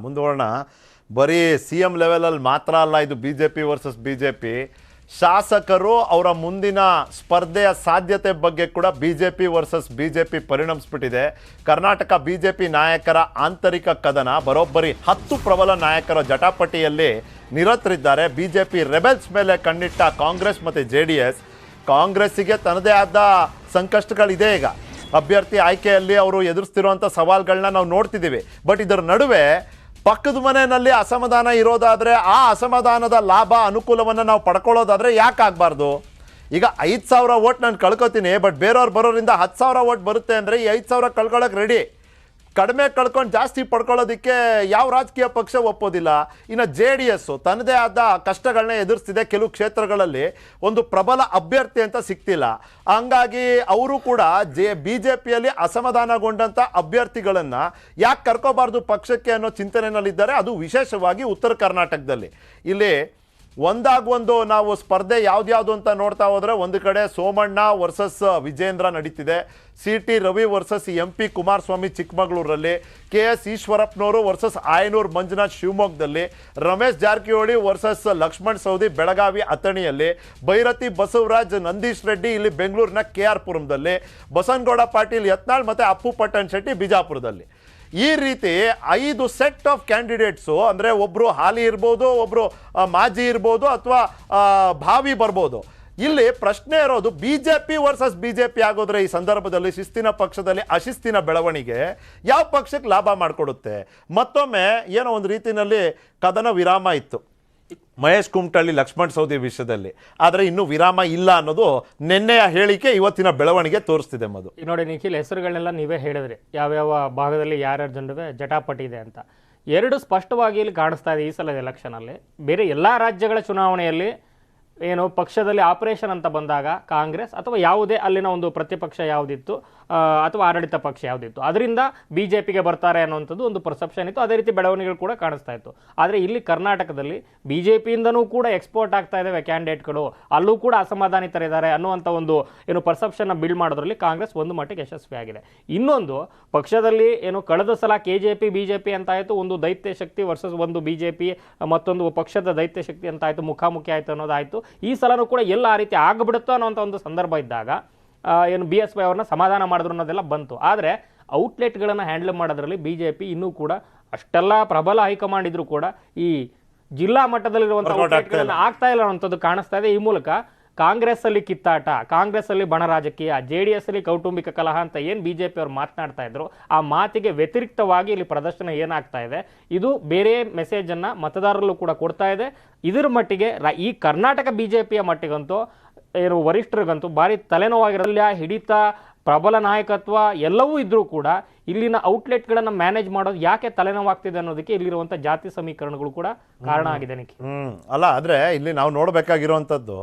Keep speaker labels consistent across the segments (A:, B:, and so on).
A: ಮುಂದುವರೋಣ. ಬರೀ CM ಲೆವೆಲಲ್ಲಿ ಮಾತ್ರ ಅಲ್ಲ ಇದು BJP ವರ್ಸಸ್ BJP. ಶಾಸಕರು ಅವರ ಮುಂದಿನ ಸ್ಪರ್ಧೆಯ ಸಾಧ್ಯತೆ ಬಗ್ಗೆ ಕೂಡ BJP ವರ್ಸಸ್ BJP ಪರಿಣಮಿಸ್ಬಿಟ್ಟಿದೆ. ಕರ್ನಾಟಕ BJP ನಾಯಕರ ಆಂತರಿಕ ಕದನ ಬರೋಬ್ಬರಿ 10 ಪ್ರಬಲ ನಾಯಕರ ಜಟಾಪಟಿಯಲ್ಲಿ ನಿರತರಿದ್ದಾರೆ. BJP ರೆಬೆಲ್ಸ್ ಮೇಲೆ ಕಣ್ಣಿಟ್ಟ ಕಾಂಗ್ರೆಸ್ ಮತ್ತು JDS. ಕಾಂಗ್ರೆಸ್ಸಿಗೆ ತನ್ನದೇ ಆದ ಸಂಕಷ್ಟಗಳಿದೆ. ಈಗ ಅಭ್ಯರ್ಥಿ ಆಯ್ಕೆಯಲ್ಲಿ ಅವರು ಎದುರಿಸ್ತಿರುವಂಥ ಸವಾಲುಗಳನ್ನ ನಾವು ನೋಡ್ತಿದ್ದೀವಿ. ಬಟ್ ಇದರ ನಡುವೆ ಪಕ್ಕದ ಮನೆಯಲ್ಲಿ ಅಸಮಾಧಾನ ಇರೋದಾದರೆ ಆ ಅಸಮಾಧಾನದ ಲಾಭ ಅನುಕೂಲವನ್ನು ನಾವು ಪಡ್ಕೊಳ್ಳೋದಾದರೆ ಯಾಕೆ ಆಗಬಾರ್ದು? ಈಗ 5,000 ವೋಟ್ ನಾನು ಕಳ್ಕೊತೀನಿ, ಬಟ್ ಬೇರೆಯವ್ರು ಬರೋರಿಂದ 10,000 ವೋಟ್ ಬರುತ್ತೆ ಅಂದರೆ ಈ 5,000 ಕಳ್ಕೊಳ್ಳೋಕೆ ರೆಡಿ. ಕಡಿಮೆ ಕಳ್ಕೊಂಡು ಜಾಸ್ತಿ ಪಡ್ಕೊಳ್ಳೋದಕ್ಕೆ ಯಾವ ರಾಜಕೀಯ ಪಕ್ಷ ಒಪ್ಪೋದಿಲ್ಲ. ಇನ್ನು JDS ತನ್ನದೇ ಆದ ಕಷ್ಟಗಳನ್ನ ಎದುರಿಸ್ತಿದೆ. ಕೆಲವು ಕ್ಷೇತ್ರಗಳಲ್ಲಿ ಒಂದು ಪ್ರಬಲ ಅಭ್ಯರ್ಥಿ ಅಂತ ಸಿಗ್ತಿಲ್ಲ. ಹಂಗಾಗಿ ಅವರು ಕೂಡ BJPಯಲ್ಲಿ ಅಸಮಾಧಾನಗೊಂಡಂಥ ಅಭ್ಯರ್ಥಿಗಳನ್ನು ಯಾಕೆ ಕರ್ಕೋಬಾರ್ದು ಪಕ್ಷಕ್ಕೆ ಅನ್ನೋ ಚಿಂತನೆಯಲ್ಲಿದ್ದಾರೆ. ಅದು ವಿಶೇಷವಾಗಿ ಉತ್ತರ ಕರ್ನಾಟಕದಲ್ಲಿ. ಇಲ್ಲಿ ಒಂದಾಗೊಂದು ನಾವು ಸ್ಪರ್ಧೆ ಯಾವ್ದ್ಯಾವುದು ಅಂತ ನೋಡ್ತಾ ಹೋದರೆ ಒಂದು ಕಡೆ ಸೋಮಣ್ಣ ವರ್ಸಸ್ ವಿಜೇಂದ್ರ ನಡೀತಿದೆ. CT Ravi versus MP Kumaraswamy ಚಿಕ್ಕಮಗಳೂರಲ್ಲಿ, KS ಈಶ್ವರಪ್ಪನವರು ವರ್ಸಸ್ ಆಯನೂರು ಮಂಜುನಾಥ್ ಶಿವಮೊಗ್ಗದಲ್ಲಿ, ರಮೇಶ್ ಜಾರಕಿಹೊಳಿ ವರ್ಸಸ್ ಲಕ್ಷ್ಮಣ್ ಸವದಿ ಬೆಳಗಾವಿ ಅಥಣಿಯಲ್ಲಿ, ಭೈರತಿ ಬಸವರಾಜ್ ನಂದೀಶ್ ರೆಡ್ಡಿ ಇಲ್ಲಿ ಬೆಂಗಳೂರಿನ KR ಪುರಂದಲ್ಲಿ, ಬಸನಗೌಡ ಪಾಟೀಲ್ ಯತ್ನಾಳ್ ಮತ್ತು ಅಪ್ಪು ಪಟ್ಟಣ್ ಶೆಟ್ಟಿ ಬಿಜಾಪುರದಲ್ಲಿ. ಈ ರೀತಿ 5 ಸೆಟ್ ಆಫ್ ಕ್ಯಾಂಡಿಡೇಟ್ಸು, ಅಂದರೆ ಒಬ್ಬರು ಹಾಲಿ ಇರ್ಬೋದು, ಒಬ್ಬರು ಮಾಜಿ ಇರ್ಬೋದು, ಅಥವಾ ಭಾವಿ ಬರ್ಬೋದು. ಇಲ್ಲಿ ಪ್ರಶ್ನೆ ಇರೋದು BJP ವರ್ಸಸ್ BJP ಆಗೋದ್ರೆ ಈ ಸಂದರ್ಭದಲ್ಲಿ ಶಿಸ್ತಿನ ಪಕ್ಷದಲ್ಲಿ ಅಶಿಸ್ತಿನ ಬೆಳವಣಿಗೆ ಯಾವ ಪಕ್ಷಕ್ಕೆ ಲಾಭ ಮಾಡಿಕೊಡುತ್ತೆ? ಮತ್ತೊಮ್ಮೆ ಏನೋ ಒಂದು ರೀತಿಯಲ್ಲಿ ಕದನ ವಿರಾಮ ಇತ್ತು ಮಹೇಶ್ ಕುಮಟಳ್ಳಿ ಲಕ್ಷ್ಮಣ್ ಸವದಿ ವಿಷಯದಲ್ಲಿ. ಆದರೆ ಇನ್ನೂ ವಿರಾಮ ಇಲ್ಲ ಅನ್ನೋದು ನಿನ್ನೆಯ ಹೇಳಿಕೆ ಇವತ್ತಿನ ಬೆಳವಣಿಗೆ ತೋರಿಸ್ತಿದೆ. ಮಧು,
B: ಈಗ ನೋಡಿ ನಿಖಿಲ್, ಹೆಸರುಗಳನ್ನೆಲ್ಲ ನೀವೇ ಹೇಳಿದ್ರಿ, ಯಾವ್ಯಾವ ಭಾಗದಲ್ಲಿ ಯಾರ್ಯಾರ ಜನರಿಗೆ ಜಟಾಪಟಿ ಇದೆ ಅಂತ. ಎರಡು ಸ್ಪಷ್ಟವಾಗಿ ಇಲ್ಲಿ ಕಾಣಿಸ್ತಾ ಇದೆ ಈ ಸಲದ ಎಲೆಕ್ಷನಲ್ಲಿ. ಬೇರೆ ಎಲ್ಲ ರಾಜ್ಯಗಳ ಚುನಾವಣೆಯಲ್ಲಿ ಏನು ಪಕ್ಷದಲ್ಲಿ ಆಪರೇಷನ್ ಅಂತ ಬಂದಾಗ ಕಾಂಗ್ರೆಸ್ ಅಥವಾ ಯಾವುದೇ ಅಲ್ಲಿನ ಒಂದು ಪ್ರತಿಪಕ್ಷ ಯಾವುದಿತ್ತು ಅಥವಾ ಆಡಳಿತ ಪಕ್ಷ ಯಾವುದಿತ್ತು ಅದರಿಂದ BJPಗೆ ಬರ್ತಾರೆ ಅನ್ನೋಂಥದ್ದು ಒಂದು ಪರ್ಸೆಪ್ಷನ್ ಇತ್ತು. ಅದೇ ರೀತಿ ಬೆಳವಣಿಗೆಗಳು ಕೂಡ ಕಾಣಿಸ್ತಾ ಇತ್ತು. ಆದರೆ ಇಲ್ಲಿ ಕರ್ನಾಟಕದಲ್ಲಿ BJPಯಿಂದನೂ ಕೂಡ ಎಕ್ಸ್ಪೋರ್ಟ್ ಆಗ್ತಾ ಇದ್ದಾವೆ ಕ್ಯಾಂಡಿಡೇಟ್ಗಳು, ಅಲ್ಲೂ ಕೂಡ ಅಸಮಾಧಾನಿತರಿದ್ದಾರೆ ಅನ್ನುವಂಥ ಒಂದು ಏನು ಪರ್ಸೆಪ್ಷನ್ನ ಬಿಲ್ಡ್ ಮಾಡೋದ್ರಲ್ಲಿ ಕಾಂಗ್ರೆಸ್ ಒಂದು ಮಟ್ಟಿಗೆ ಯಶಸ್ವಿಯಾಗಿದೆ. ಇನ್ನೊಂದು ಪಕ್ಷದಲ್ಲಿ ಏನು ಕಳೆದ ಸಲ KJP BJP ಅಂತಾಯಿತು, ಒಂದು ದೈತ್ಯ ಶಕ್ತಿ ವರ್ಸಸ್ ಒಂದು BJP, ಮತ್ತೊಂದು ಪಕ್ಷದ ದೈತ್ಯ ಶಕ್ತಿ ಅಂತಾಯಿತು, ಮುಖಾಮುಖಿ ಆಯಿತು ಅನ್ನೋದಾಯಿತು. ಈ ಸಲನೂ ಕೂಡ ಎಲ್ಲ ಆ ರೀತಿ ಆಗಿಬಿಡುತ್ತೋ ಅನ್ನೋಂಥ ಒಂದು ಸಂದರ್ಭ ಇದ್ದಾಗ ಏನು BSY ಅವ್ರನ್ನ ಸಮಾಧಾನ ಮಾಡಿದ್ರು ಅನ್ನೋದೆಲ್ಲ ಬಂತು. ಆದರೆ ಔಟ್ಲೆಟ್ಗಳನ್ನು ಹ್ಯಾಂಡಲ್ ಮಾಡೋದ್ರಲ್ಲಿ BJP ಇನ್ನೂ ಕೂಡ ಅಷ್ಟೆಲ್ಲ ಪ್ರಬಲ ಹೈಕಮಾಂಡ್ ಇದ್ರೂ ಕೂಡ ಈ ಜಿಲ್ಲಾ ಮಟ್ಟದಲ್ಲಿರುವಂಥ ಔಟ್ಲೆಟ್ಗಳನ್ನು ಆಗ್ತಾ ಇಲ್ಲ ಅನ್ನೋಂಥದ್ದು ಕಾಣಿಸ್ತಾ ಇದೆ. ಈ ಮೂಲಕ ಕಾಂಗ್ರೆಸ್ ಅಲ್ಲಿ ಕಿತ್ತಾಟ, ಕಾಂಗ್ರೆಸ್ ಅಲ್ಲಿ ಬಣ ರಾಜಕೀಯ, JDS ಅಲ್ಲಿ ಕೌಟುಂಬಿಕ ಕಲಹ ಅಂತ ಏನು BJP ಅವರು ಮಾತನಾಡ್ತಾ ಇದ್ರು, ಆ ಮಾತಿಗೆ ವ್ಯತಿರಿಕ್ತವಾಗಿ ಇಲ್ಲಿ ಪ್ರದರ್ಶನ ಏನಾಗ್ತಾ ಇದೆ, ಇದು ಬೇರೆ ಮೆಸೇಜ್ ಅನ್ನ ಮತದಾರರಲ್ಲೂ ಕೂಡ ಕೊಡ್ತಾ ಇದೆ. ಇದರ ಮಟ್ಟಿಗೆ ಈ ಕರ್ನಾಟಕ BJPಯ ಮಟ್ಟಿಗಂತೂ ಏನು ವರಿಷ್ಠರಿಗಂತೂ ಭಾರಿ ತಲೆನೋವಾಗಿರಲ್ಲ. ಹಿಡಿತ, ಪ್ರಬಲ ನಾಯಕತ್ವ ಎಲ್ಲವೂ ಇದ್ರೂ ಕೂಡ ಇಲ್ಲಿನ ಔಟ್ಲೆಟ್ಗಳನ್ನು ಮ್ಯಾನೇಜ್ ಮಾಡೋದು ಯಾಕೆ ತಲೆನೋವಾಗ್ತಿದೆ ಅನ್ನೋದಕ್ಕೆ ಇಲ್ಲಿರುವಂಥ ಜಾತಿ ಸಮೀಕರಣಗಳು ಕೂಡ ಕಾರಣ ಆಗಿದೆ.
A: ಅಲ್ಲ, ಆದರೆ ಇಲ್ಲಿ ನಾವು ನೋಡಬೇಕಾಗಿರುವಂಥದ್ದು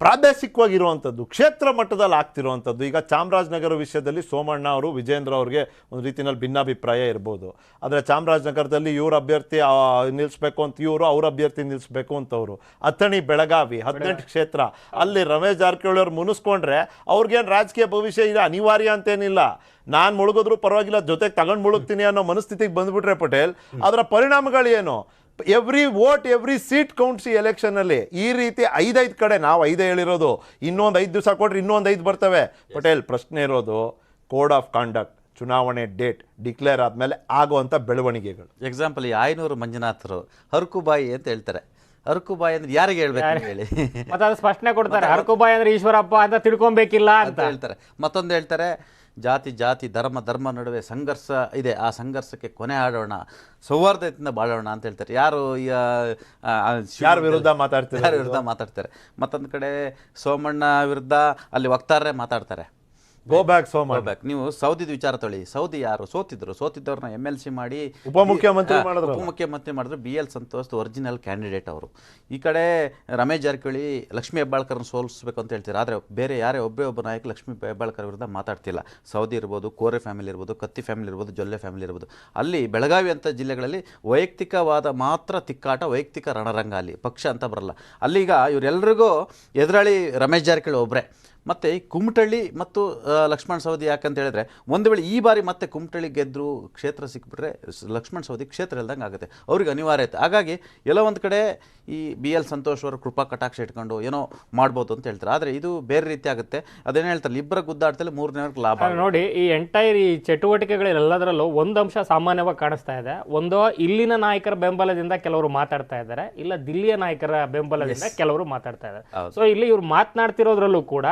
A: ಪ್ರಾದೇಶಿಕವಾಗಿರುವಂಥದ್ದು, ಕ್ಷೇತ್ರ ಮಟ್ಟದಲ್ಲಿ ಆಗ್ತಿರುವಂಥದ್ದು. ಈಗ ಚಾಮರಾಜನಗರ ವಿಷಯದಲ್ಲಿ ಸೋಮಣ್ಣ ಅವರು ವಿಜೇಂದ್ರ ಅವ್ರಿಗೆ ಒಂದು ರೀತಿಯಲ್ಲಿ ಭಿನ್ನಾಭಿಪ್ರಾಯ ಇರ್ಬೋದು. ಆದರೆ ಚಾಮರಾಜನಗರದಲ್ಲಿ ಇವ್ರ ಅಭ್ಯರ್ಥಿ ನಿಲ್ಲಿಸ್ಬೇಕು ಅಂತ ಇವರು, ಅವ್ರ ಅಭ್ಯರ್ಥಿ ನಿಲ್ಲಿಸ್ಬೇಕು ಅಂತವರು. ಅಥಣಿ ಬೆಳಗಾವಿ 18 ಕ್ಷೇತ್ರ, ಅಲ್ಲಿ ರಮೇಶ್ ಜಾರಕಿಹೊಳಿ ಅವ್ರು ಮುನಿಸ್ಕೊಂಡ್ರೆ ಅವ್ರಿಗೇನು ರಾಜಕೀಯ ಭವಿಷ್ಯ ಇದೆ ಅನಿವಾರ್ಯ ಅಂತೇನಿಲ್ಲ. ನಾನು ಮುಳುಗಿದ್ರು ಪರವಾಗಿಲ್ಲ, ಜೊತೆಗೆ ತಗೊಂಡು ಮುಳುಗ್ತೀನಿ ಅನ್ನೋ ಮನಸ್ಥಿತಿಗೆ ಬಂದ್ಬಿಟ್ರೆ ಪಟೇಲ್, ಅದರ ಪರಿಣಾಮಗಳೇನು? Every vote every seat counts ಈ ಎಲೆಕ್ಷನಲ್ಲಿ. ಈ ರೀತಿ 5 ಕಡೆ ನಾವು 5 ಹೇಳಿರೋದು, ಇನ್ನೊಂದು 5 ದಿವಸ ಕೊಟ್ರೆ ಇನ್ನೊಂದು 5 ಬರ್ತವೆ. ಪಟೇಲ್, ಪ್ರಶ್ನೆ ಇರೋದು ಕೋಡ್ ಆಫ್ ಕಾಂಡಕ್ಟ್, ಚುನಾವಣೆ ಡೇಟ್ ಡಿಕ್ಲೇರ್ ಆದಮೇಲೆ ಆಗುವಂಥ ಬೆಳವಣಿಗೆಗಳು.
C: ಎಕ್ಸಾಂಪಲ್, ಈ ಆಯನೂರು ಮಂಜುನಾಥರು ಹರಕುಬಾಯಿ ಅಂತ ಹೇಳ್ತಾರೆ. ಹರಕುಬಾಯಿ ಅಂದ್ರೆ ಯಾರಿಗೆ ಹೇಳ್ಬೇಕು ಹೇಳಿ?
B: ಮತ್ತೆ ಅದು ಸ್ಪಷ್ಟನೆ ಕೊಡ್ತಾರೆ, ಹರಕುಬಾಯಿ ಅಂದ್ರೆ ಈಶ್ವರಪ್ಪ ಅಂತ ತಿಳ್ಕೊಬೇಕಿಲ್ಲ ಅಂತ ಹೇಳ್ತಾರೆ.
C: ಮತ್ತೊಂದು ಹೇಳ್ತಾರೆ, ಜಾತಿ ಧರ್ಮ ನಡುವೆ ಸಂಘರ್ಷ ಇದೆ, ಆ ಸಂಘರ್ಷಕ್ಕೆ ಕೊನೆ ಆಡೋಣ, ಸೌಹಾರ್ದತೆಯಿಂದ ಬಾಳೋಣ ಅಂತ ಹೇಳ್ತಾರೆ.
A: ಯಾರ ವಿರುದ್ಧ
C: ಮಾತಾಡ್ತಾರೆ. ಮತ್ತೊಂದು ಕಡೆ ಸೋಮಣ್ಣ ವಿರುದ್ಧ ಅಲ್ಲಿ ವಕ್ತಾರರೇ ಮಾತಾಡ್ತಾರೆ.
A: Go back.
C: ನೀವು ಸೌದಿದ ವಿಚಾರ ತೊಳಿ. ಸೌದಿ ಯಾರು ಸೋತಿದ್ದವ್ರನ್ನ MLC ಮಾಡಿ
A: ಉಪಮುಖ್ಯಮಂತ್ರಿ
C: ಮಾಡಿದ್ರು. BL ಸಂತೋಷ್ ಒರಿಜಿನಲ್ ಕ್ಯಾಂಡಿಡೇಟ್ ಅವರು. ಈ ಕಡೆ ರಮೇಶ್ ಜಾರಕಿಹೊಳಿ ಲಕ್ಷ್ಮೀ ಹೆಬ್ಬಾಳ್ಕರ್ನ ಸೋಲಿಸಬೇಕು ಅಂತ ಹೇಳ್ತಾರೆ. ಆದರೆ ಬೇರೆ ಯಾರೇ ಒಬ್ಬ ನಾಯಕ ಲಕ್ಷ್ಮೀ ಹೆಬ್ಬಾಳ್ಕರ್ ವಿರುದ್ಧ ಮಾತಾಡ್ತಿಲ್ಲ. ಸೌದಿ ಇರ್ಬೋದು, ಕೋರೆ ಫ್ಯಾಮಿಲಿ ಇರ್ಬೋದು, ಕತ್ತಿ ಫ್ಯಾಮಿಲಿ ಇರ್ಬೋದು, ಜೊಲ್ಲೆ ಫ್ಯಾಮಿಲಿ ಇರ್ಬೋದು. ಅಲ್ಲಿ ಬೆಳಗಾವಿ ಅಂತ ಜಿಲ್ಲೆಗಳಲ್ಲಿ ವೈಯಕ್ತಿಕವಾದ ಮಾತ್ರ ತಿಕ್ಕಾಟ, ವೈಯಕ್ತಿಕ ರಣರಂಗ, ಅಲ್ಲಿ ಪಕ್ಷ ಅಂತ ಬರಲ್ಲ. ಅಲ್ಲಿಗ ಇವರೆಲ್ಲರಿಗೂ ಎದುರಾಳಿ ರಮೇಶ್ ಜಾರಕಿಹೊಳಿ ಒಬ್ಬರೇ. ಮತ್ತು ಈ ಕುಮಟಳ್ಳಿ ಮತ್ತು ಲಕ್ಷ್ಮಣ್ ಸವದಿ ಯಾಕಂತ ಹೇಳಿದ್ರೆ ಒಂದು ವೇಳೆ ಈ ಬಾರಿ ಮತ್ತೆ ಕುಮಟಳ್ಳಿ ಗೆದ್ದರು ಕ್ಷೇತ್ರ ಸಿಕ್ಬಿಟ್ರೆ ಲಕ್ಷ್ಮಣ್ ಸವದಿ ಕ್ಷೇತ್ರ ಇಲ್ದಂಗೆ ಆಗುತ್ತೆ ಅವ್ರಿಗೆ ಅನಿವಾರ್ಯತೆ. ಹಾಗಾಗಿ ಎಲ್ಲೋ ಒಂದು ಕಡೆ ಈ BL ಸಂತೋಷ್ ಅವರು ಕೃಪಾ ಕಟಾಕ್ಷ ಇಟ್ಕೊಂಡು ಏನೋ ಮಾಡ್ಬೋದು ಅಂತ ಹೇಳ್ತಾರೆ. ಆದರೆ ಇದು ಬೇರೆ ರೀತಿ ಆಗುತ್ತೆ. ಅದೇನು ಹೇಳ್ತಾರೆ, ಇಬ್ಬರ ಗುದ್ದಾಡ್ತಲ್ಲಿ ಮೂರನೇವ್ರಿಗೆ ಲಾಭ.
B: ನೋಡಿ, ಈ ಎಂಟೈರ್ ಈ ಚಟುವಟಿಕೆಗಳೆಲ್ಲದರಲ್ಲೂ ಒಂದು ಅಂಶ ಸಾಮಾನ್ಯವಾಗಿ ಕಾಣಿಸ್ತಾ ಇದೆ. ಒಂದು, ಇಲ್ಲಿನ ನಾಯಕರ ಬೆಂಬಲದಿಂದ ಕೆಲವರು ಮಾತಾಡ್ತಾ ಇದ್ದಾರೆ, ಇಲ್ಲ ದಿಲ್ಲಿಯ ನಾಯಕರ ಬೆಂಬಲದಿಂದ ಕೆಲವರು ಮಾತಾಡ್ತಾ ಇದ್ದಾರೆ. ಸೊ ಇಲ್ಲಿ ಇವ್ರು ಮಾತನಾಡ್ತಿರೋದ್ರಲ್ಲೂ ಕೂಡ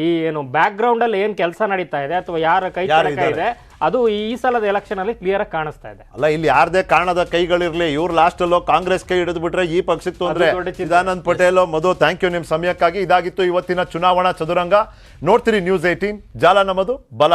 B: ಈ ಏನು ಬ್ಯಾಕ್ ಗ್ರೌಂಡ್ ಅಲ್ಲಿ ಏನ್ ಕೆಲಸ ನಡೀತಾ ಇದೆ ಅಥವಾ ಯಾರ ಕೈ ಚಳಕ ಇದೆ ಅದು ಈ ಸಲದ ಎಲೆಕ್ಷನ್ ಅಲ್ಲಿ ಕ್ಲಿಯರ್ ಆಗಿ ಕಾಣಿಸ್ತಾ ಇದೆ.
A: ಅಲ್ಲ, ಇಲ್ಲಿ ಯಾರದೇ ಕಾರಣದ ಕೈಗಳಿರ್ಲಿ, ಇವ್ರು ಲಾಸ್ಟ್ ಅಲ್ಲೋ ಕಾಂಗ್ರೆಸ್ ಕೈ ಹಿಡಿದು ಬಿಟ್ರೆ ಈ ಪಕ್ಷಕ್ಕೆ ತೊಂದ್ರೆ. ಚಿದಾನಂದ್ ಪಟೇಲ್, ಮಧು, ಥ್ಯಾಂಕ್ ಯು ನಿಮ್ ಸಮಯಕ್ಕಾಗಿ. ಇದಾಗಿತ್ತು ಇವತ್ತಿನ ಚುನಾವಣಾ ಚದುರಂಗ. ನೋಡ್ತೀರಿ News 18, ಜಾಲ ನಮ್ಮದು, ಬಲ